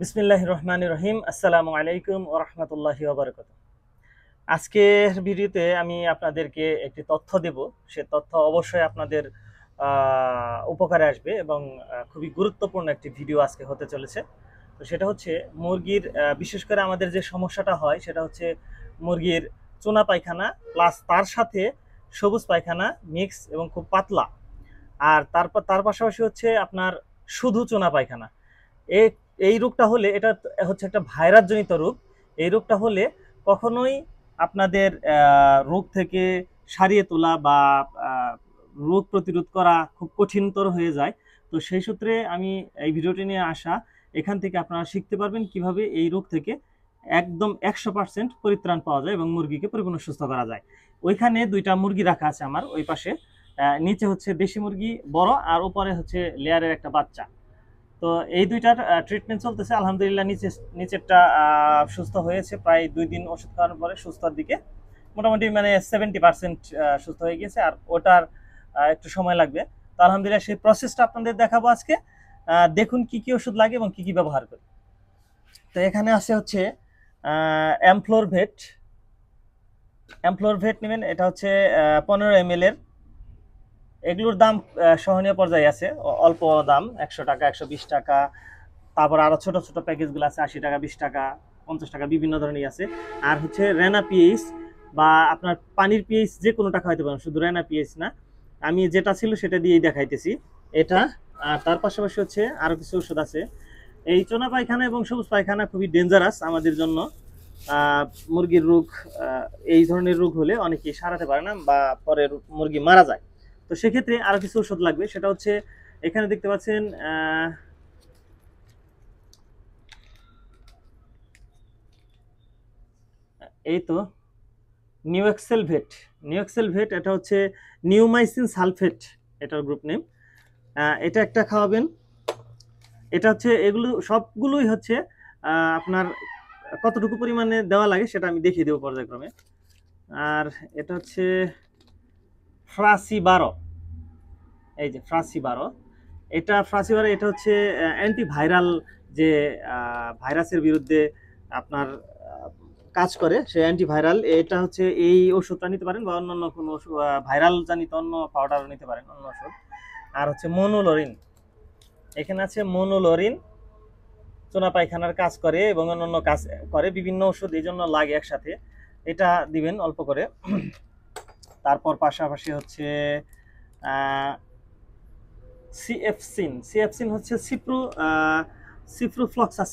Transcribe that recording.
বিসমিল্লাহির রহমানির রহিম। আসসালামু আলাইকুম ওয়া রাহমাতুল্লাহি ওয়া বারাকাতুহু। আজকের ভিডিওতে আমি আপনাদেরকে একটি তথ্য দেব। সে তথ্য অবশ্যই আপনাদের উপকারে আসবে এবং খুবই গুরুত্বপূর্ণ একটি ভিডিও আজকে হতে চলেছে। তো সেটা হচ্ছে মুরগির বিশেষ করে আমাদের যে সমস্যাটা হয় সেটা হচ্ছে মুরগির চুনা পায়খানা প্লাস তার সাথে সবুজ পায়খানা মিক্স এবং খুব পাতলা। আর তার পাশাপাশি হচ্ছে আপনার শুধু চুনা পায়খানা। এই এই রোগটা হলে এটা হচ্ছে একটা ভাইরাস জনিত রোগ। এই রোগটা হলে কখনোই আপনাদের রোগ থেকে সারিয়ে তোলা বা রোগ প্রতিরোধ করা খুব কঠিনতর হয়ে যায়। তো সেই সূত্রে আমি এই ভিডিওটি নিয়ে আসা। এখান থেকে আপনারা শিখতে পারবেন কিভাবে এই রোগ থেকে একদম 100% পরিত্রাণ পাওয়া যায় এবং মুরগিকে পরিপূর্ণ সুস্থ করা যায়। ওইখানে দুইটা মুরগি রাখা আছে আমার ওই পাশে। নিচে হচ্ছে দেশি মুরগি বড় আর উপরে হচ্ছে লেয়ারের একটা বাচ্চা। তো এই দুইটার ট্রিটমেন্ট চলতেছে আলহামদুলিল্লাহ। নিচেরটা সুস্থ হয়েছে প্রায় 2 দিন ওষুধ খাওয়ানোর পরে সুস্থর দিকে, মোটামুটি মানে 70% সুস্থ হয়ে গেছে। আর ওটার একটু সময় লাগবে। তো আলহামদুলিল্লাহ সেই প্রসেসটা আপনাদের দেখাবো আজকে। দেখুন কি কি ওষুধ লাগে এবং কি কি ব্যবহার করি। তো এখানে আছে হচ্ছে অ্যামফ্লোরভেট নেবেন। এটা হচ্ছে 15 ml এর। এগুলোর দাম সহনীয় পর্যায়ে আছে, অল্প দাম 100 টাকা 120 টাকা। তারপর আরো ছোট ছোট প্যাকেজগুলো আছে 80 টাকা 20 টাকা 50 টাকা, বিভিন্ন ধরনের আছে। আর হচ্ছে রেনা পিএইচ বা আপনার পানির পিএইচ যে কোনো টাকা হইতে পারেন, শুধু রেনা পিএইচ না। আমি যেটা ছিল সেটা দিয়েই দেখাইতেছি এটা। আর তার পাশাপাশি হচ্ছে আরো কিছু ওষুধ আছে। এই চোনা পায়খানা এবং সবুজ পায়খানা খুবই ডেঞ্জারাস আমাদের জন্য। মুরগির রোগ, এই ধরনের রোগ হলে অনেকেই সারাতে পারে না বা পরে মুরগি মারা যায়। তো সেক্ষেত্রে আরো কিছু ওষুধ লাগবে। সেটা হচ্ছে এখানে দেখতে পাচ্ছেন এই তো নিউএক্সেল ভেট। এটা হচ্ছে নিউমাইসিন সালফেট, এটার গ্রুপ নেম। এটা একটা খাওয়াবেন। এটা হচ্ছে এগুলো সবগুলোই হচ্ছে আপনার কতটুকু পরিমাণে দেওয়া লাগে সেটা আমি দেখিয়ে দেবো পর্যায়ক্রমে। আর এটা হচ্ছে ফ্রাসি 12। এই যে ফ্রাসি 12, এটা হচ্ছে অ্যান্টিভাইরাল, যে ভাইরাসের বিরুদ্ধে আপনার কাজ করে, সে অ্যান্টিভাইরাল। এটা হচ্ছে এই ওষুধটা নিতে পারেন বা অন্যান্য কোনো ভাইরাল জানিত অন্য পাউডারও নিতে পারেন, অন্য ওষুধ। আর হচ্ছে মনোলোরিন, এখানে আছে মনোলোরিন। চোনা পায়খানার কাজ করে এবং অন্যান্য কাজ করে, বিভিন্ন ওষুধ এই জন্য লাগে একসাথে। এটা দিবেন অল্প করে। তারপর পাশাপাশি হচ্ছে সিএফসিন হচ্ছে সিপ্রোফ্লক্সাসিন।